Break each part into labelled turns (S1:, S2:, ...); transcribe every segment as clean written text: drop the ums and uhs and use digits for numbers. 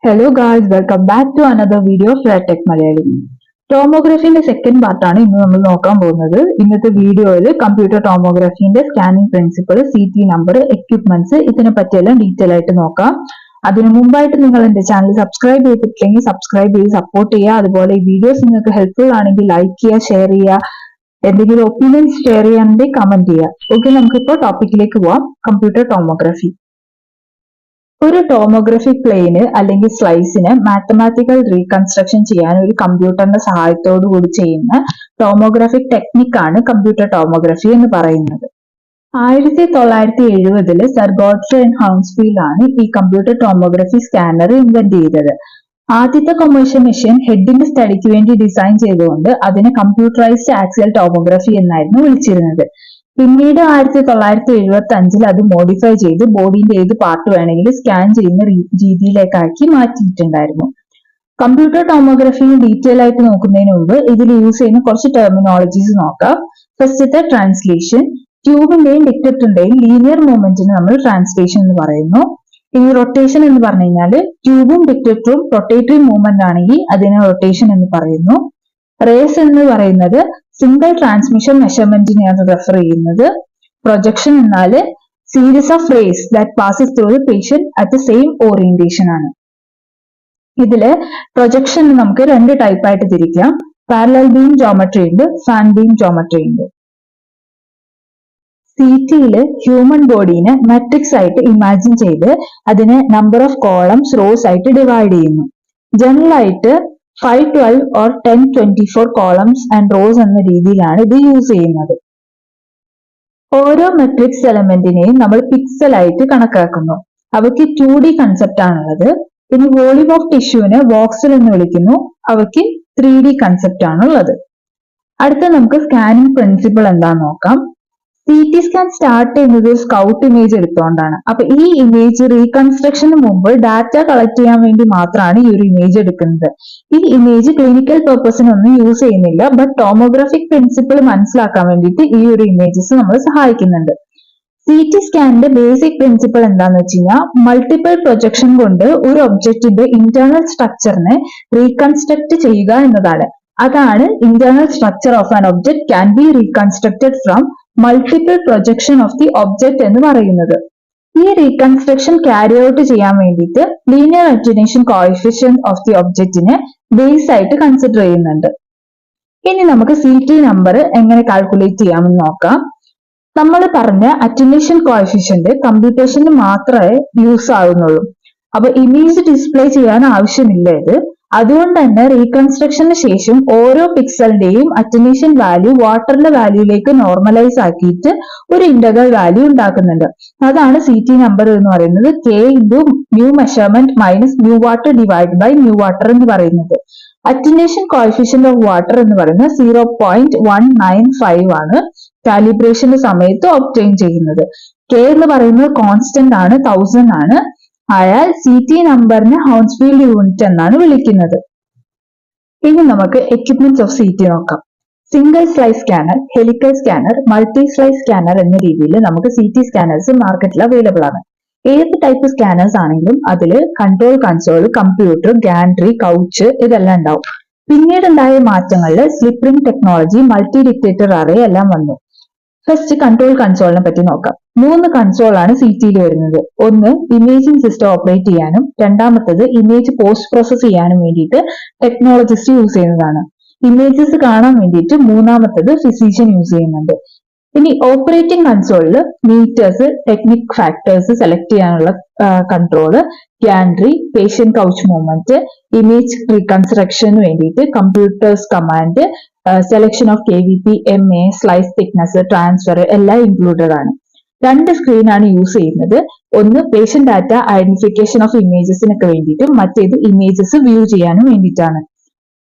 S1: Hello guys, welcome back to another video of Red Tech Malayali. ടോമോഗ്രഫിന്റെ second പാർട്ടാണ് ഇന്ന് നമ്മൾ നോക്കാൻ പോകുന്നത്. ഇന്നത്തെ വീഡിയോയിൽ കമ്പ്യൂട്ടർ ടോമോഗ്രഫിന്റെ scanning principle, CT number, equipments ഇതിനെ പറ്റിയെല്ലാം ഡീറ്റെയിൽ ആയിട്ട് നോക്കാം. അതിനു മുമ്പായിട്ട് നിങ്ങൾ എന്റെ ചാനൽ സബ്സ്ക്രൈബ് ചെയ്തിട്ടില്ലെങ്കിൽ സബ്സ്ക്രൈബ് ചെയ്ത് സപ്പോർട്ട് ചെയ്യുക. അതുപോലെ ഈ വീഡിയോസ് നിങ്ങൾക്ക് ഹെൽപ്ഫുൾ ആണെങ്കിൽ ലൈക്ക് ചെയ്യുക, ഷെയർ ചെയ്യുക, എന്തെങ്കിലും ഒപ്പീനിയൻസ് ഷെയർ ചെയ്യാനുണ്ടെങ്കിൽ കമന്റ് ചെയ്യുക. ഓക്കെ, നമുക്കിപ്പോൾ ടോപ്പിക്കിലേക്ക് പോവാം. Computer tomography. ഒരു ടോമോഗ്രഫിക് പ്ലെയിന് അല്ലെങ്കിൽ സ്ലൈസിന് മാത്തമാറ്റിക്കൽ റീകൺസ്ട്രക്ഷൻ ചെയ്യാൻ ഒരു കമ്പ്യൂട്ടറിന്റെ സഹായത്തോടു കൂടി ചെയ്യുന്ന ടോമോഗ്രഫിക് ടെക്നിക്കാണ് കമ്പ്യൂട്ടർ ടോമോഗ്രഫി എന്ന് പറയുന്നത്. 1970 സർ ഗോഡ്ഫ്രെ ഹൗൺസ്ഫീൽഡ് ആണ് ഈ കമ്പ്യൂട്ടർ ടോമോഗ്രഫി സ്കാനർ ഇൻവെന്റ് ചെയ്തത്. ആദ്യത്തെ കൊമേഴ്ഷ്യൽ മെഷീൻ ഹെഡിന്റെ സ്റ്റഡിക്ക് വേണ്ടി ഡിസൈൻ ചെയ്തുകൊണ്ട് അതിനെ കമ്പ്യൂട്ടറൈസ്ഡ് ആക്സിയൽ ടോമോഗ്രഫി എന്നായിരുന്നു വിളിച്ചിരുന്നത്. പിന്നീട് 1975 അത് മോഡിഫൈ ചെയ്ത് ബോഡിന്റെ ഏത് പാർട്ട് വേണമെങ്കിലും സ്കാൻ ചെയ്യുന്ന രീതിയിലേക്കാക്കി മാറ്റിയിട്ടുണ്ടായിരുന്നു. കമ്പ്യൂട്ടർ ടോമോഗ്രഫി ഡീറ്റെയിൽ ആയിട്ട് നോക്കുന്നതിന് മുമ്പ് ഇതിൽ യൂസ് ചെയ്യുന്ന കുറച്ച് ടെർമിനോളജീസ് നോക്കാം. ഫസ്റ്റത്തെ ട്രാൻസ്ലേഷൻ. ട്യൂബിന്റെയും ഡിറ്റക്ടറിന്റെയും ലീനിയർ മൂവ്മെന്റിന് നമ്മൾ ട്രാൻസ്ലേഷൻ എന്ന് പറയുന്നു. ഇനി റൊട്ടേഷൻ എന്ന് പറഞ്ഞു കഴിഞ്ഞാൽ ട്യൂബും ഡിറ്റക്ടറും റൊട്ടേറ്ററി മൂവ്മെന്റ് ആണെങ്കിൽ അതിനെ റൊട്ടേഷൻ എന്ന് പറയുന്നു. റേസ് എന്ന് പറയുന്നത് സിംഗിൾ ട്രാൻസ്മിഷൻ മെഷർമെന്റിനെയാണ് റെഫർ ചെയ്യുന്നത്. പ്രൊജക്ഷൻ എന്നാൽ series of raise that passes through the patient at the same orientation ആണ്. ഇതില് പ്രൊജക്ഷൻ നമുക്ക് രണ്ട് ടൈപ്പ് ആയിട്ട് തിരിക്കാം. പാരലൽ ബീം ജോമെട്രി ഉണ്ട്, ഫാൻ ബീം ജോമെട്രി ഉണ്ട്. CTയില് ഹ്യൂമൻ ബോഡീനെ മാട്രിക്സ് ആയിട്ട് ഇമാജിൻ ചെയ്ത് അതിനെ നമ്പർ ഓഫ് കോളംസ്, റോസ് ആയിട്ട് ഡിവൈഡ് ചെയ്യുന്നു. ജനറൽ ആയിട്ട് 5, 12 or 10, 24 കോളംസ് ആൻഡ് റോസ് എന്ന രീതിയിലാണ് ഇത് യൂസ് ചെയ്യുന്നത്. ഓരോ മെട്രിക്സ് എലമെന്റിനെയും നമ്മൾ പിക്സൽ ആയിട്ട് കണക്കാക്കുന്നു. അവയ്ക്ക് 2D കൺസെപ്റ്റ് ആണുള്ളത്. ഇനി വോളിയം ഓഫ് ടിഷ്യൂവിനെ വോക്സൽ എന്ന് വിളിക്കുന്നു. അവയ്ക്ക് 3D കൺസെപ്റ്റ് ആണുള്ളത്. അടുത്ത നമുക്ക് സ്കാനിങ് പ്രിൻസിപ്പിൾ എന്താന്ന് നോക്കാം. CT സ്കാൻ സ്റ്റാർട്ട് ചെയ്യുന്നത് സ്കൗട്ട് ഇമേജ് എടുത്തുകൊണ്ടാണ്. അപ്പൊ ഈ ഇമേജ് റീകൺസ്ട്രക്ഷന് മുമ്പ് ഡാറ്റ കളക്ട് ചെയ്യാൻ വേണ്ടി മാത്രമാണ് ഈ ഒരു ഇമേജ് എടുക്കുന്നത്. ഈ ഇമേജ് ക്ലിനിക്കൽ പർപ്പസിനൊന്നും യൂസ് ചെയ്യുന്നില്ല. ബട്ട് ടോമോഗ്രഫിക് പ്രിൻസിപ്പിൾ മനസ്സിലാക്കാൻ വേണ്ടിയിട്ട് ഈ ഒരു ഇമേജസ് നമ്മൾ സഹായിക്കുന്നുണ്ട്. CT സ്കാനിന്റെ ബേസിക് പ്രിൻസിപ്പിൾ എന്താന്ന് വെച്ച് കഴിഞ്ഞാൽ മൾട്ടിപ്പിൾ പ്രൊജക്ഷൻ കൊണ്ട് ഒരു ഒബ്ജക്റ്റിന്റെ ഇന്റേണൽ സ്ട്രക്ചറിനെ റീകൺസ്ട്രക്ട് ചെയ്യുക എന്നതാണ്. അതാണ് internal structure of an object can be reconstructed from multiple projection of the object എന്ന് പറയുന്നത്. ഈ റീകൺസ്ട്രക്ഷൻ ക്യാരി ഔട്ട് ചെയ്യാൻ വേണ്ടിയിട്ട് linear attenuation coefficient of the ഒബ്ജക്റ്റിനെ ബേസ് ആയിട്ട് കൺസിഡർ ചെയ്യുന്നുണ്ട്. ഇനി നമുക്ക് CT നമ്പർ എങ്ങനെ കാൽക്കുലേറ്റ് ചെയ്യാമെന്ന് നോക്കാം. നമ്മൾ പറഞ്ഞ അറ്റന്വേഷൻ കോഎഫിഷ്യന്റ് കമ്പ്യൂട്ടേഷന് മാത്രമേ യൂസ് ആകുന്നുള്ളൂ. അപ്പൊ ഇമേജ് ഡിസ്പ്ലേ ചെയ്യാൻ ആവശ്യമില്ല ഇത്. അതുകൊണ്ട് തന്നെ റീകൺസ്ട്രക്ഷന് ശേഷം ഓരോ പിക്സലിന്റെയും അറ്റന്വേഷൻ വാല്യൂ വാട്ടറിന്റെ വാല്യൂയിലേക്ക് നോർമലൈസ് ആക്കിയിട്ട് ഒരു ഇന്റഗ്രൽ വാല്യൂ ഉണ്ടാക്കുന്നുണ്ട്. അതാണ് CT നമ്പർ എന്ന് പറയുന്നത്. K into mu measurement minus mu water divide by mu water എന്ന് പറയുന്നത്. അറ്റന്വേഷൻ കോഎഫിഷ്യന്റ് ഓഫ് വാട്ടർ എന്ന് പറയുന്നത് 0.195 ആണ് കാലിബ്രേഷന്റെ സമയത്ത് ഒബ്റ്റെയിൻ ചെയ്യുന്നത്. K എന്ന് പറയുന്നത് കോൺസ്റ്റന്റ് ആണ്, 1000 ആണ്. ആയാൽ CT നമ്പറിനെ ഹൗൺസ്ഫീൽഡ് യൂണിറ്റ് എന്നാണ് വിളിക്കുന്നത്. ഇനി നമുക്ക് എക്യുപ്മെന്റ്സ് ഓഫ് CT നോക്കാം. Single slice scanner, helical scanner, multi slice scanner എന്ന രീതിയിൽ നമുക്ക് CT സ്കാനേഴ്സ് മാർക്കറ്റിൽ അവൈലബിൾ ആണ്. ഏത് ടൈപ്പ് സ്കാനേഴ്സ് ആണെങ്കിലും അതിൽ control console, computer, gantry, couch ഇതെല്ലാം ഉണ്ടാവും. പിന്നീട് ഉണ്ടായ മാറ്റങ്ങളിൽ slip ring technology, multi detector array എല്ലാം വന്നു. ഫസ്റ്റ് കൺട്രോൾ കൺസോളിനെ പറ്റി നോക്കാം. 3 കൺസോൾ ആണ് CTയിൽ വരുന്നത്. ഒന്ന് ഇമേജിംഗ് സിസ്റ്റം ഓപ്പറേറ്റ് ചെയ്യാനും, രണ്ടാമത്തത് ഇമേജ് പോസ്റ്റ് പ്രോസസ് ചെയ്യാനും വേണ്ടിയിട്ട് ടെക്നോളജിസ്റ്റ് യൂസ് ചെയ്യുന്നതാണ്. ഇമേജസ് കാണാൻ വേണ്ടിയിട്ട് മൂന്നാമത്തത് ഫിസിഷ്യൻ യൂസ് ചെയ്യുന്നുണ്ട്. ഇനി ഓപ്പറേറ്റിംഗ് കൺസോളിൽ മീറ്റേഴ്സ്, ടെക്നിക് ഫാക്ടേഴ്സ് സെലക്ട് ചെയ്യാനുള്ള control, gantry, patient couch movement, image റീകൺസ്ട്രക്ഷന് വേണ്ടിയിട്ട് computers command, selection of KVP, MA, slice thickness, transfer എല്ലാം ഇൻക്ലൂഡഡ് ആണ്. 2 സ്ക്രീനാണ് യൂസ് ചെയ്യുന്നത്. ഒന്ന് പേഷ്യന്റ് ഡാറ്റ ഐഡന്റിഫിക്കേഷൻ ഓഫ് ഇമേജസിനൊക്കെ വേണ്ടിയിട്ടും മറ്റേത് ഇമേജസ് വ്യൂ ചെയ്യാനും വേണ്ടിയിട്ടാണ്.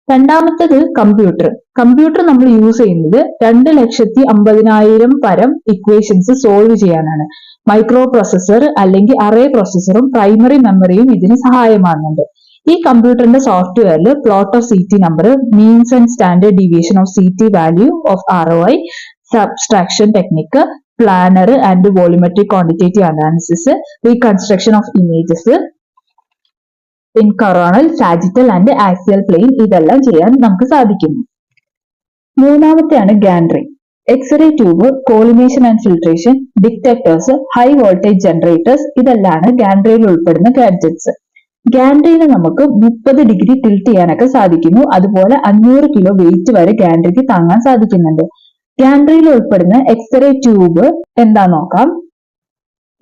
S1: രണ്ടാമത്തത് കമ്പ്യൂട്ടർ നമ്മൾ യൂസ് ചെയ്യുന്നത് 2,50,000 പരം ഇക്വേഷൻസ് സോൾവ് ചെയ്യാനാണ്. മൈക്രോ പ്രോസസർ അല്ലെങ്കിൽ അറേ പ്രോസസറും പ്രൈമറി മെമ്മറിയും ഇതിന് സഹായമാകുന്നുണ്ട്. ഈ കമ്പ്യൂട്ടറിന്റെ സോഫ്റ്റ്വെയറിൽ plot of CT number, means and standard deviation of CT value of ROI, subtraction technique, planar and volumetric quantitative analysis, reconstruction of images, in coronal, sagittal and axial plane ഇതെല്ലാം ചെയ്യാൻ നമുക്ക് സാധിക്കുന്നു. മൂന്നാമത്തെയാണ് gantry. X-ray tube, collimation and filtration, detectors, high voltage generators ഇതെല്ലാമാണ് ഗാൻട്രിയിൽ ഉൾപ്പെടുന്ന gadgets. ഗാൻട്രിയിൽ നമുക്ക് 30 degree tilt ചെയ്യാനൊക്കെ സാധിക്കുന്നു. അതുപോലെ 500 കിലോ വെയിറ്റ് വരെ ഗാൻട്രിക്ക് താങ്ങാൻ സാധിക്കുന്നുണ്ട്. ഗാൻട്രിയിൽ ഉൾപ്പെടുന്ന എക്സ്റേ ട്യൂബ് എന്താ നോക്കാം.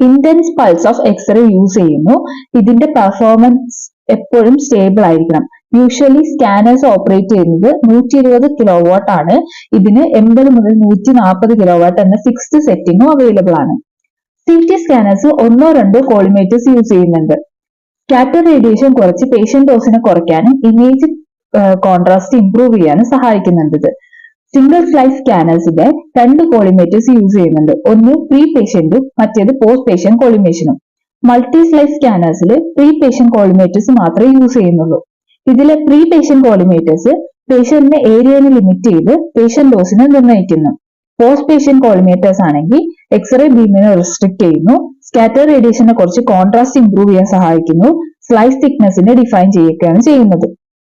S1: Intense pulse of x-ray use ചെയ്യുന്നു. ഇതിന്റെ പെർഫോമൻസ് എപ്പോഴും സ്റ്റേബിൾ ആയിരിക്കണം. യൂഷ്വലി സ്കാനേഴ്സ് ഓപ്പറേറ്റ് ചെയ്യുന്നത് 120 കിലോ വാട്ട് ആണ്. ഇതിന് 80 മുതൽ 140 കിലോ വാട്ട് എന്ന ഫിക്സ്ഡ് സെറ്റിംഗും അവൈലബിൾ ആണ്. CT സ്കാനേഴ്സ് 1-2 കോളിമേറ്റേഴ്സ് യൂസ് ചെയ്യുന്നുണ്ട്. സ്കാറ്റർ റേഡിയേഷൻ കുറച്ച് പേഷ്യന്റ് ഡോസിനെ കുറയ്ക്കാനും ഇമേജ് കോൺട്രാസ്റ്റ് ഇംപ്രൂവ് ചെയ്യാനും സഹായിക്കുന്നുണ്ട്. സിംഗിൾ സ്ലൈസ് സ്കാനേഴ്സിന്റെ 2 കോളിമേറ്റേഴ്സ് യൂസ് ചെയ്യുന്നുണ്ട്. ഒന്ന് പ്രീ പേഷ്യന്റും മറ്റേത് പോസ്റ്റ് പേഷ്യന്റ് കോളിമേഷനും. മൾട്ടി സ്ലൈസ് സ്കാനേഴ്സിൽ പ്രീ പേഷ്യന്റ് കോളിമേറ്റേഴ്സ് മാത്രമേ യൂസ് ചെയ്യുന്നുള്ളൂ. ഇതിലെ പ്രീ പേഷ്യന്റ് കോളിമേറ്റേഴ്സ് പേഷ്യന്റിന്റെ ഏരിയനെ ലിമിറ്റ് ചെയ്ത് പേഷ്യന്റ് ഡോസിനെ നിർണ്ണയിക്കുന്നു. പോസ്റ്റ് പേഷ്യന്റ് കോളിമേറ്റേഴ്സ് ആണെങ്കിൽ എക്സ്റേ ബീമിനെ റെസ്ട്രിക്ട് ചെയ്യുന്നു. സ്കാറ്റർ റേഡിയേഷനെ കുറച്ച് കോൺട്രാസ്റ്റ് ഇംപ്രൂവ് ചെയ്യാൻ സഹായിക്കുന്നു. സ്ലൈസ് തിക്നെസ്സിനെ ഡിഫൈൻ ചെയ്യുകയാണ് ചെയ്യുന്നത്.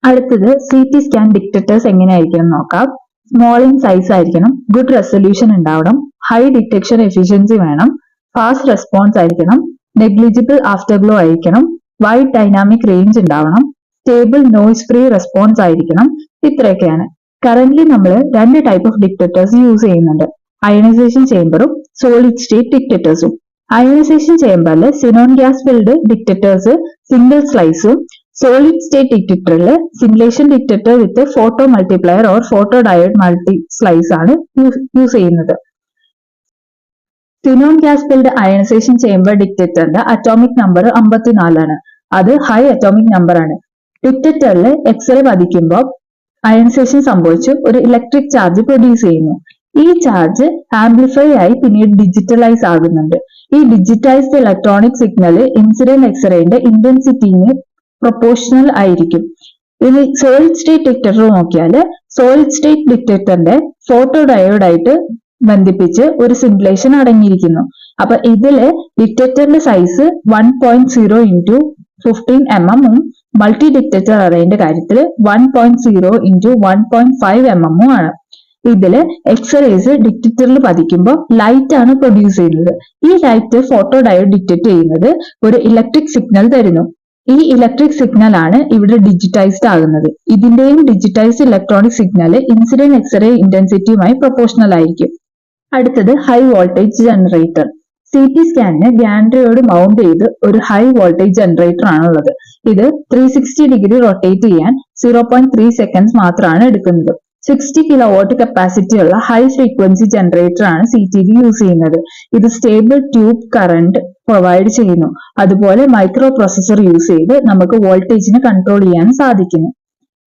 S1: അടുത്തത് CT സ്കാൻ ഡിറ്റക്ടേഴ്സ് എങ്ങനെയായിരിക്കണം നോക്കാം. സ്മോൾ ഇൻ സൈസ് ആയിരിക്കണം, ഗുഡ് റെസൊല്യൂഷൻ ഉണ്ടാവണം, ഹൈ ഡിറ്റക്ഷൻ എഫിഷ്യൻസി വേണം, ഫാസ്റ്റ് റെസ്പോൺസ് ആയിരിക്കണം, നെഗ്ലിജിബിൾ ആഫ്റ്റർ ഗ്ലോ ആയിരിക്കണം, വൈഡ് ഡൈനാമിക് റേഞ്ച് ഉണ്ടാവണം, സ്റ്റേബിൾ നോയ്സ് ഫ്രീ റെസ്പോൺസ് ആയിരിക്കണം. ഇത്രയൊക്കെയാണ്. കറന്റ്ലി നമ്മൾ 2 ടൈപ്പ് ഓഫ് ഡിറ്റക്ടേഴ്സ് യൂസ് ചെയ്യുന്നുണ്ട്. അയണൈസേഷൻ ചേംബറും സോളിഡ് സ്റ്റേറ്റ് ഡിറ്റക്ടേഴ്സും. അയണൈസേഷൻ ചേംബറിൽ xenon gas filled detectors single സ്ലൈസും, സോളിഡ് സ്റ്റേറ്റ് ഡിറ്റക്ടറിൽ simulation detector with photo multiplier or photo diode multi slice ആണ് യൂസ് ചെയ്യുന്നത്. Xenon gas filled ionization chamber ഡിറ്റക്ടറിന്റെ atomic number 54 ആണ്. അത് ഹൈ അറ്റോമിക് നമ്പർ ആണ്. ഡിറ്റക്ടറിൽ എക്സ്റേ പതിക്കുമ്പോൾ അയണൈസേഷൻ സംഭവിച്ച് ഒരു ഇലക്ട്രിക് ചാർജ് പ്രൊഡ്യൂസ് ചെയ്യുന്നു. ഈ ചാർജ് ആംപ്ലിഫൈ ആയി പിന്നീട് ഡിജിറ്റലൈസ് ആകുന്നുണ്ട്. ഈ ഡിജിറ്റൈസ്ഡ് ഇലക്ട്രോണിക് സിഗ്നൽ ഇൻസിഡന്റ് എക്സ്റേന്റെ ഇന്റൻസിറ്റിന് പ്രൊപ്പോർഷണൽ ആയിരിക്കും. ഇനി സോളിഡ് സ്റ്റേറ്റ് ഡിറ്റക്ടർ നോക്കിയാൽ സോളിഡ് സ്റ്റേറ്റ് ഡിറ്റക്ടറിന്റെ ഫോട്ടോ ഡയോഡ് ആയിട്ട് ബന്ധിപ്പിച്ച് ഒരു സിമുലേഷൻ അടങ്ങിയിരിക്കുന്നു. അപ്പൊ ഇതില് ഡിറ്റക്ടറിന്റെ size 1.0 into 15 mm multi detector അറേന്റെ കാര്യത്തിൽ 1.0 ഇൻറ്റു 1.5 mm ആണ്. ഇതില് എക്സ്റേസ് ഡിറ്റക്ടറിൽ പതിക്കുമ്പോൾ ലൈറ്റ് ആണ് പ്രൊഡ്യൂസ് ചെയ്യുന്നത്. ഈ ലൈറ്റ് ഫോട്ടോ ഡയോഡ് ഡിറ്റക്ട് ചെയ്യുന്നത് ഒരു ഇലക്ട്രിക് സിഗ്നൽ തരുന്നു. ഈ ഇലക്ട്രിക് സിഗ്നൽ ആണ് ഇവിടെ ഡിജിറ്റൈസ്ഡ് ആകുന്നത്. ഇതിന്റെയും digitised electronic signal incident x-ray ഇന്റൻസിറ്റിയുമായി പ്രൊപ്പോർഷണൽ ആയിരിക്കും. അടുത്തത് ഹൈ വോൾട്ടേജ് ജനറേറ്റർ. CT സ്കാനിന് ഗാൻട്രിയോട് മൗണ്ട് ചെയ്ത് ഒരു ഹൈ വോൾട്ടേജ് ജനറേറ്റർ ആണുള്ളത്. ഇത് 360 ഡിഗ്രി റൊട്ടേറ്റ് ചെയ്യാൻ 0.3 സെക്കൻഡ്സ് മാത്രമാണ് എടുക്കുന്നത്. 60 കിലോ വാട്ട് കപ്പാസിറ്റി ഉള്ള ഹൈ ഫ്രീക്വൻസി ജനറേറ്റർ ആണ് CTV യൂസ് ചെയ്യുന്നത്. ഇത് സ്റ്റേബിൾ ട്യൂബ് കറന്റ് പ്രൊവൈഡ് ചെയ്യുന്നു. അതുപോലെ മൈക്രോ പ്രോസസർ യൂസ് ചെയ്ത് നമുക്ക് വോൾട്ടേജിനെ കൺട്രോൾ ചെയ്യാൻ സാധിക്കുന്നു.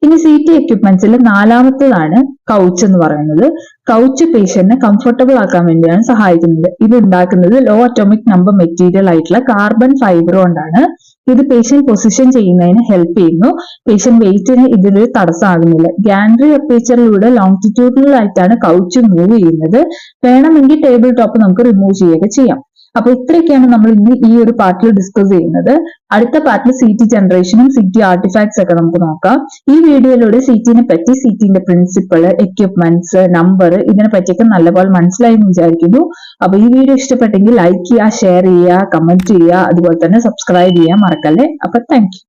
S1: ഇനി CT എക്യുപ്മെന്റ്സിൽ 4മത്തേതാണ് കൗച്ച് എന്ന് പറയുന്നത്. കൗച്ച് പേഷ്യന്റിനെ കംഫർട്ടബിൾ ആക്കാൻ വേണ്ടിയാണ് സഹായിക്കുന്നത്. ഇത് ഉണ്ടാക്കുന്നത് ലോ അറ്റോമിക് നമ്പർ മെറ്റീരിയൽ ആയിട്ടുള്ള കാർബൺ ഫൈബർ കൊണ്ടാണ്. ഇത് പേഷ്യന്റ് പൊസിഷൻ ചെയ്യുന്നതിന് ഹെൽപ്പ് ചെയ്യുന്നു. പേഷ്യന്റ് വെയിറ്റിന് ഇതിലൊരു തടസ്സമാകുന്നില്ല. ഗാൻട്രി അപ്പേച്ചറിലൂടെ ലോങ്റ്റിറ്റ്യൂഡിനൽ ആയിട്ടാണ് കൗച്ച് മൂവ് ചെയ്യുന്നത്. വേണമെങ്കിൽ ടേബിൾ ടോപ്പ് നമുക്ക് റിമൂവ് ചെയ്യുകയൊക്കെ ചെയ്യാം. അപ്പൊ ഇത്രയൊക്കെയാണ് നമ്മൾ ഇന്ന് ഈ ഒരു പാർട്ടിൽ ഡിസ്കസ് ചെയ്യുന്നത്. അടുത്ത പാർട്ടിൽ CT ജനറേഷനും CT ആർട്ടിഫാക്ട്സ് ഒക്കെ നമുക്ക് നോക്കാം. ഈ വീഡിയോയിലൂടെ CTനെ പറ്റി, CTന്റെ പ്രിൻസിപ്പിൾ, എക്യുപ്മെന്റ്സ്, നമ്പർ ഇതിനെ പറ്റിയൊക്കെ നല്ലപോലെ മനസ്സിലായി എന്ന് വിചാരിക്കുന്നു. അപ്പൊ ഈ വീഡിയോ ഇഷ്ടപ്പെട്ടെങ്കിൽ ലൈക്ക് ചെയ്യുക, ഷെയർ ചെയ്യുക, കമന്റ് ചെയ്യുക, അതുപോലെ തന്നെ സബ്സ്ക്രൈബ് ചെയ്യാൻ മറക്കല്ലേ. അപ്പൊ താങ്ക് യു.